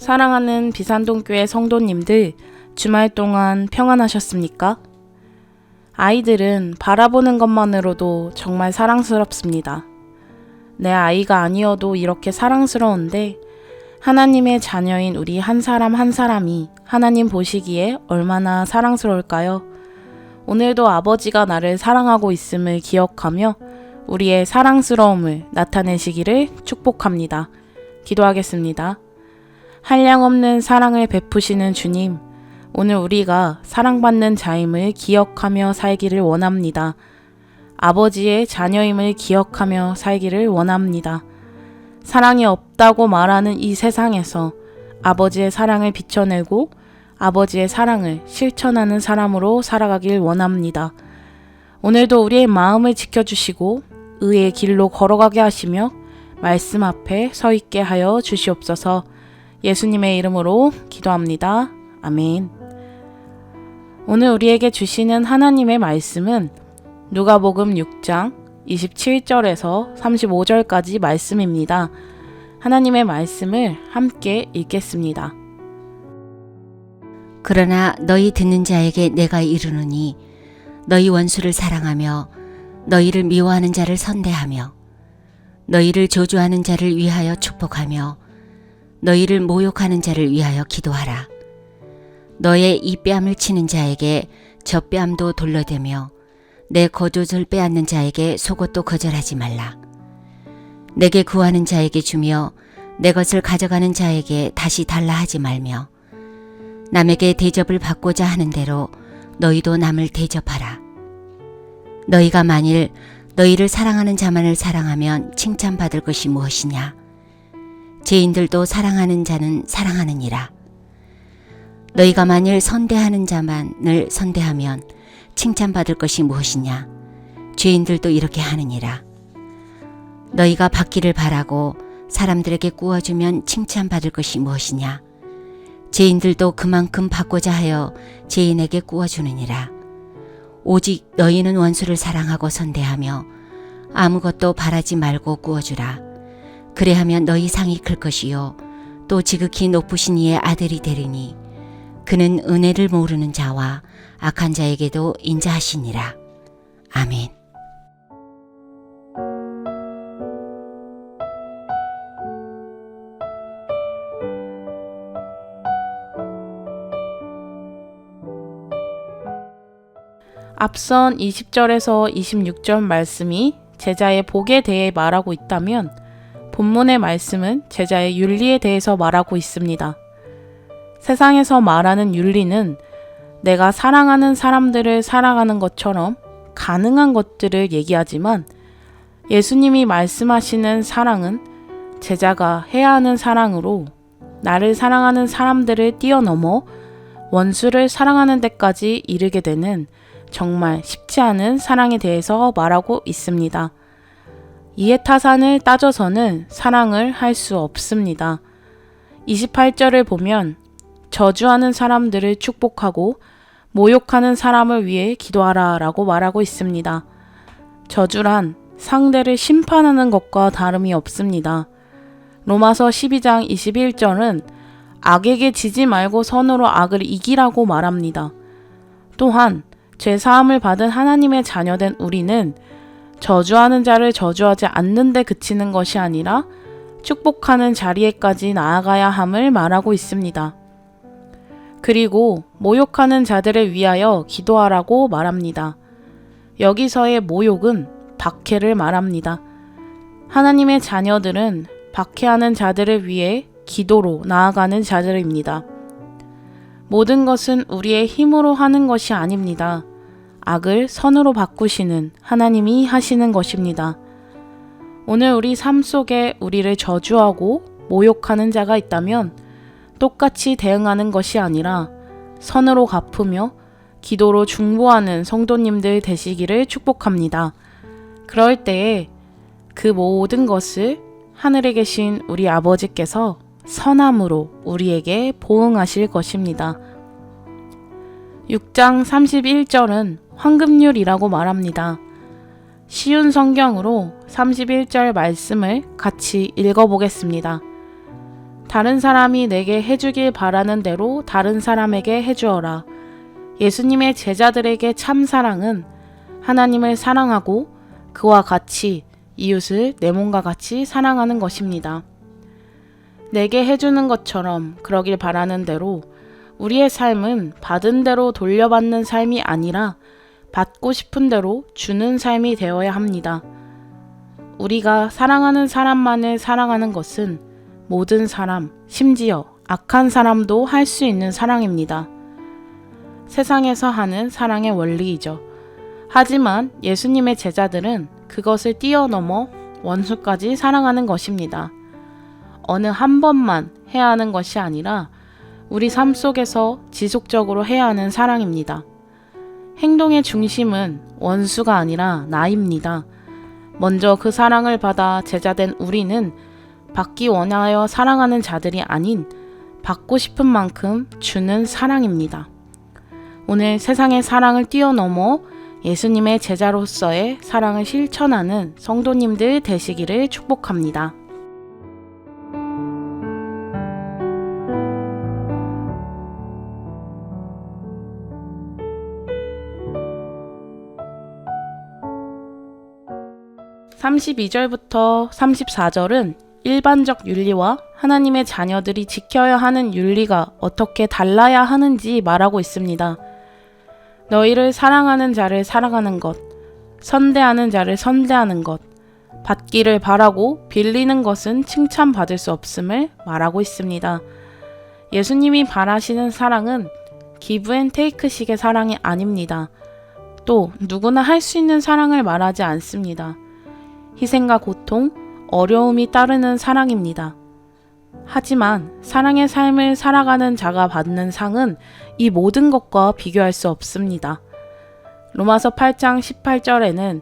사랑하는 비산동교회 성도님들, 주말 동안 평안하셨습니까? 아이들은 바라보는 것만으로도 정말 사랑스럽습니다. 내 아이가 아니어도 이렇게 사랑스러운데 하나님의 자녀인 우리 한 사람 한 사람이 하나님 보시기에 얼마나 사랑스러울까요? 오늘도 아버지가 나를 사랑하고 있음을 기억하며 우리의 사랑스러움을 나타내시기를 축복합니다. 기도하겠습니다. 한량없는 사랑을 베푸시는 주님, 오늘 우리가 사랑받는 자임을 기억하며 살기를 원합니다. 아버지의 자녀임을 기억하며 살기를 원합니다. 사랑이 없다고 말하는 이 세상에서 아버지의 사랑을 비춰내고 아버지의 사랑을 실천하는 사람으로 살아가길 원합니다. 오늘도 우리의 마음을 지켜주시고 의의 길로 걸어가게 하시며 말씀 앞에 서 있게 하여 주시옵소서. 예수님의 이름으로 기도합니다. 아멘. 오늘 우리에게 주시는 하나님의 말씀은 누가복음 6장 27절에서 35절까지 말씀입니다. 하나님의 말씀을 함께 읽겠습니다. 그러나 너희 듣는 자에게 내가 이르노니 너희 원수를 사랑하며 너희를 미워하는 자를 선대하며 너희를 저주하는 자를 위하여 축복하며 너희를 모욕하는 자를 위하여 기도하라. 너의 이 뺨을 치는 자에게 저 뺨도 돌려대며 내 겉옷을 빼앗는 자에게 속옷도 거절하지 말라. 내게 구하는 자에게 주며 내 것을 가져가는 자에게 다시 달라 하지 말며 남에게 대접을 받고자 하는 대로 너희도 남을 대접하라. 너희가 만일 너희를 사랑하는 자만을 사랑하면 칭찬받을 것이 무엇이냐? 죄인들도 사랑하는 자는 사랑하느니라. 너희가 만일 선대하는 자만을 선대하면 칭찬받을 것이 무엇이냐? 죄인들도 이렇게 하느니라. 너희가 받기를 바라고 사람들에게 꾸어주면 칭찬받을 것이 무엇이냐? 죄인들도 그만큼 받고자 하여 죄인에게 꾸어주느니라. 오직 너희는 원수를 사랑하고 선대하며 아무것도 바라지 말고 꾸어주라. 그래하면 너희 상이 클 것이요 또 지극히 높으신 이의 아들이 되리니 그는 은혜를 모르는 자와 악한 자에게도 인자하시니라. 아멘. 앞선 20절에서 26절 말씀이 제자의 복에 대해 말하고 있다면 본문의 말씀은 제자의 윤리에 대해서 말하고 있습니다. 세상에서 말하는 윤리는 내가 사랑하는 사람들을 사랑하는 것처럼 가능한 것들을 얘기하지만 예수님이 말씀하시는 사랑은 제자가 해야 하는 사랑으로 나를 사랑하는 사람들을 뛰어넘어 원수를 사랑하는 데까지 이르게 되는 정말 쉽지 않은 사랑에 대해서 말하고 있습니다. 이해타산을 따져서는 사랑을 할 수 없습니다. 28절을 보면 저주하는 사람들을 축복하고 모욕하는 사람을 위해 기도하라 라고 말하고 있습니다. 저주란 상대를 심판하는 것과 다름이 없습니다. 로마서 12장 21절은 악에게 지지 말고 선으로 악을 이기라고 말합니다. 또한 죄사함을 받은 하나님의 자녀된 우리는 저주하는 자를 저주하지 않는 데 그치는 것이 아니라 축복하는 자리에까지 나아가야 함을 말하고 있습니다. 그리고 모욕하는 자들을 위하여 기도하라고 말합니다. 여기서의 모욕은 박해를 말합니다. 하나님의 자녀들은 박해하는 자들을 위해 기도로 나아가는 자들입니다. 모든 것은 우리의 힘으로 하는 것이 아닙니다. 악을 선으로 바꾸시는 하나님이 하시는 것입니다. 오늘 우리 삶 속에 우리를 저주하고 모욕하는 자가 있다면 똑같이 대응하는 것이 아니라 선으로 갚으며 기도로 중보하는 성도님들 되시기를 축복합니다. 그럴 때에 그 모든 것을 하늘에 계신 우리 아버지께서 선함으로 우리에게 보응하실 것입니다. 6장 31절은 황금률이라고 말합니다. 쉬운 성경으로 31절 말씀을 같이 읽어보겠습니다. 다른 사람이 내게 해주길 바라는 대로 다른 사람에게 해주어라. 예수님의 제자들에게 참 사랑은 하나님을 사랑하고 그와 같이 이웃을 내 몸과 같이 사랑하는 것입니다. 내게 해주는 것처럼 그러길 바라는 대로 우리의 삶은 받은 대로 돌려받는 삶이 아니라 받고 싶은 대로 주는 삶이 되어야 합니다. 우리가 사랑하는 사람만을 사랑하는 것은 모든 사람, 심지어 악한 사람도 할 수 있는 사랑입니다. 세상에서 하는 사랑의 원리이죠. 하지만 예수님의 제자들은 그것을 뛰어넘어 원수까지 사랑하는 것입니다. 어느 한 번만 해야 하는 것이 아니라 우리 삶 속에서 지속적으로 해야 하는 사랑입니다. 행동의 중심은 원수가 아니라 나입니다. 먼저 그 사랑을 받아 제자된 우리는 받기 원하여 사랑하는 자들이 아닌 받고 싶은 만큼 주는 사랑입니다. 오늘 세상의 사랑을 뛰어넘어 예수님의 제자로서의 사랑을 실천하는 성도님들 되시기를 축복합니다. (32절부터 34절은) 일반적 윤리와 하나님의 자녀들이 지켜야 하는 윤리가 어떻게 달라야 하는지 말하고 있습니다. 너희를 사랑하는 자를 사랑하는 것, 선대하는 자를 선대하는 것, 받기를 바라고 빌리는 것은 칭찬받을 수 없음을 말하고 있습니다. 예수님이 바라시는 사랑은 기브 앤 테이크식의 사랑이 아닙니다. 또 누구나 할 수 있는 사랑을 말하지 않습니다. 희생과 고통, 어려움이 따르는 사랑입니다. 하지만 사랑의 삶을 살아가는 자가 받는 상은 이 모든 것과 비교할 수 없습니다. 로마서 8장 18절에는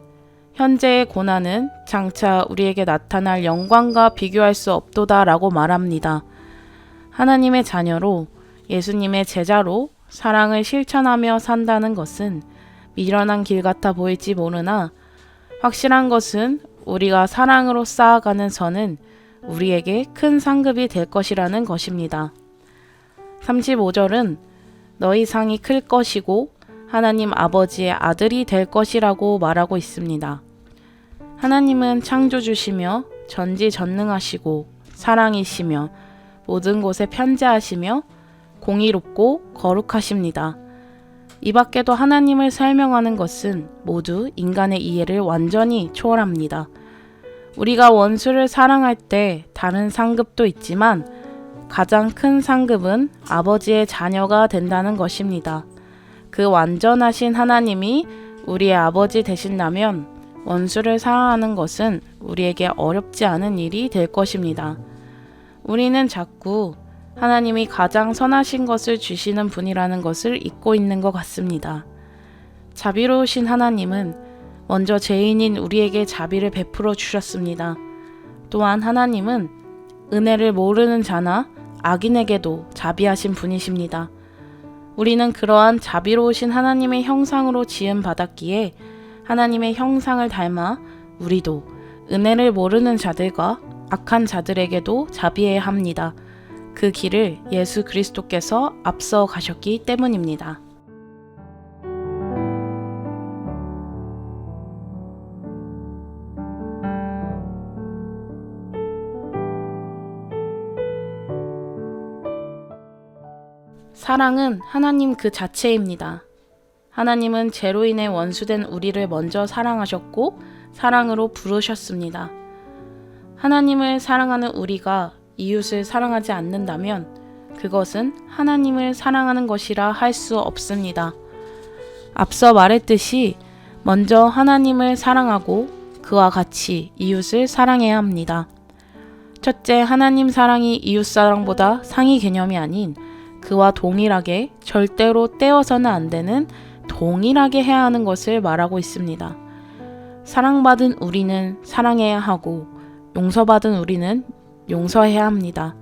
현재의 고난은 장차 우리에게 나타날 영광과 비교할 수 없도다 라고 말합니다. 하나님의 자녀로 예수님의 제자로 사랑을 실천하며 산다는 것은 미련한 길 같아 보일지 모르나 확실한 것은 우리가 사랑으로 쌓아가는 선은 우리에게 큰 상급이 될 것이라는 것입니다. 35절은 너희 상이 클 것이고 하나님 아버지의 아들이 될 것이라고 말하고 있습니다. 하나님은 창조주시며 전지전능하시고 사랑이시며 모든 곳에 편재하시며 공의롭고 거룩하십니다. 이 밖에도 하나님을 설명하는 것은 모두 인간의 이해를 완전히 초월합니다. 우리가 원수를 사랑할 때 다른 상급도 있지만 가장 큰 상급은 아버지의 자녀가 된다는 것입니다. 그 완전하신 하나님이 우리의 아버지 되신다면 원수를 사랑하는 것은 우리에게 어렵지 않은 일이 될 것입니다. 우리는 자꾸 하나님이 가장 선하신 것을 주시는 분이라는 것을 잊고 있는 것 같습니다. 자비로우신 하나님은 먼저 죄인인 우리에게 자비를 베풀어 주셨습니다. 또한 하나님은 은혜를 모르는 자나 악인에게도 자비하신 분이십니다. 우리는 그러한 자비로우신 하나님의 형상으로 지음 받았기에 하나님의 형상을 닮아 우리도 은혜를 모르는 자들과 악한 자들에게도 자비해야 합니다. 그 길을 예수 그리스도께서 앞서 가셨기 때문입니다. 사랑은 하나님 그 자체입니다. 하나님은 죄로 인해 원수된 우리를 먼저 사랑하셨고 사랑으로 부르셨습니다. 하나님을 사랑하는 우리가 이웃을 사랑하지 않는다면 그것은 하나님을 사랑하는 것이라 할 수 없습니다. 앞서 말했듯이 먼저 하나님을 사랑하고 그와 같이 이웃을 사랑해야 합니다. 첫째, 하나님 사랑이 이웃 사랑보다 상위 개념이 아닌 그와 동일하게 절대로 떼어서는 안 되는 동일하게 해야 하는 것을 말하고 있습니다. 사랑받은 우리는 사랑해야 하고 용서받은 우리는 용서해야 합니다.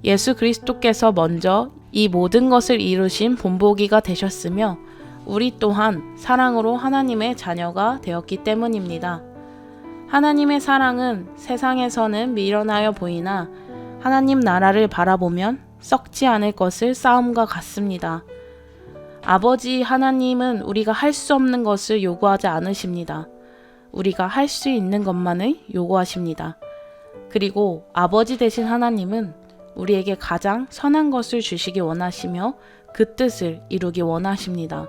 예수 그리스도께서 먼저 이 모든 것을 이루신 본보기가 되셨으며 우리 또한 사랑으로 하나님의 자녀가 되었기 때문입니다. 하나님의 사랑은 세상에서는 미련하여 보이나 하나님 나라를 바라보면 썩지 않을 것을 쌓음과 같습니다. 아버지 하나님은 우리가 할 수 없는 것을 요구하지 않으십니다. 우리가 할 수 있는 것만을 요구하십니다. 그리고 아버지 되신 하나님은 우리에게 가장 선한 것을 주시기 원하시며 그 뜻을 이루기 원하십니다.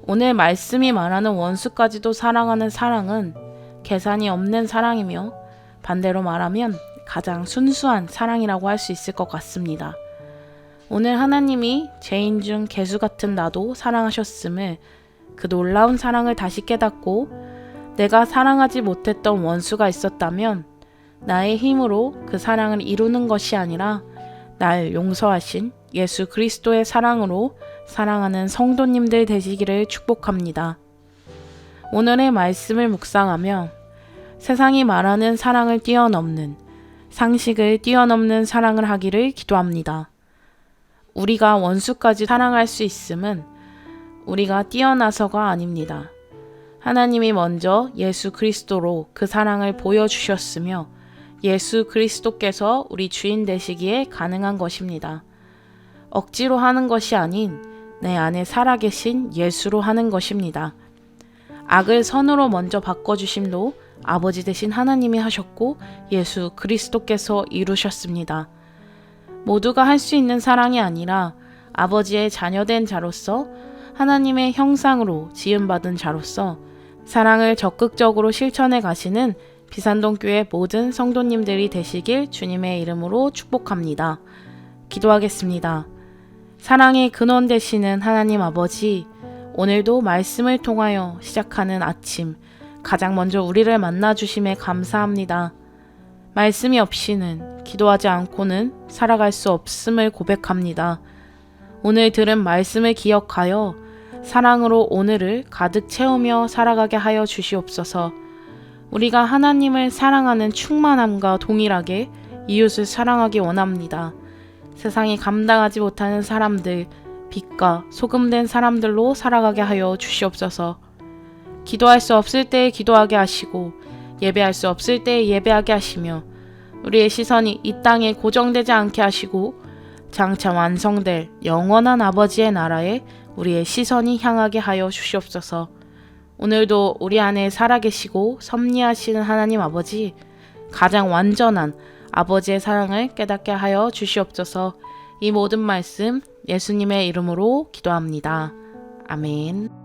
오늘 말씀이 말하는 원수까지도 사랑하는 사랑은 계산이 없는 사랑이며 반대로 말하면 가장 순수한 사랑이라고 할 수 있을 것 같습니다. 오늘 하나님이 죄인 중 개수 같은 나도 사랑하셨음을, 그 놀라운 사랑을 다시 깨닫고 내가 사랑하지 못했던 원수가 있었다면 나의 힘으로 그 사랑을 이루는 것이 아니라 날 용서하신 예수 그리스도의 사랑으로 사랑하는 성도님들 되시기를 축복합니다. 오늘의 말씀을 묵상하며 세상이 말하는 사랑을 뛰어넘는, 상식을 뛰어넘는 사랑을 하기를 기도합니다. 우리가 원수까지 사랑할 수 있음은 우리가 뛰어나서가 아닙니다. 하나님이 먼저 예수 그리스도로 그 사랑을 보여주셨으며 예수 그리스도께서 우리 주인 되시기에 가능한 것입니다. 억지로 하는 것이 아닌 내 안에 살아계신 예수로 하는 것입니다. 악을 선으로 먼저 바꿔주심도 아버지 되신 하나님이 하셨고 예수 그리스도께서 이루셨습니다. 모두가 할 수 있는 사랑이 아니라 아버지의 자녀된 자로서 하나님의 형상으로 지음받은 자로서 사랑을 적극적으로 실천해 가시는 비산동교회 모든 성도님들이 되시길 주님의 이름으로 축복합니다. 기도하겠습니다. 사랑의 근원 되시는 하나님 아버지, 오늘도 말씀을 통하여 시작하는 아침, 가장 먼저 우리를 만나주심에 감사합니다. 말씀이 없이는, 기도하지 않고는 살아갈 수 없음을 고백합니다. 오늘 들은 말씀을 기억하여 사랑으로 오늘을 가득 채우며 살아가게 하여 주시옵소서. 우리가 하나님을 사랑하는 충만함과 동일하게 이웃을 사랑하기 원합니다. 세상이 감당하지 못하는 사람들, 빛과 소금된 사람들로 살아가게 하여 주시옵소서. 기도할 수 없을 때에 기도하게 하시고 예배할 수 없을 때에 예배하게 하시며 우리의 시선이 이 땅에 고정되지 않게 하시고 장차 완성될 영원한 아버지의 나라에 우리의 시선이 향하게 하여 주시옵소서. 오늘도 우리 안에 살아계시고 섭리하시는 하나님 아버지, 가장 완전한 아버지의 사랑을 깨닫게 하여 주시옵소서. 이 모든 말씀 예수님의 이름으로 기도합니다. 아멘.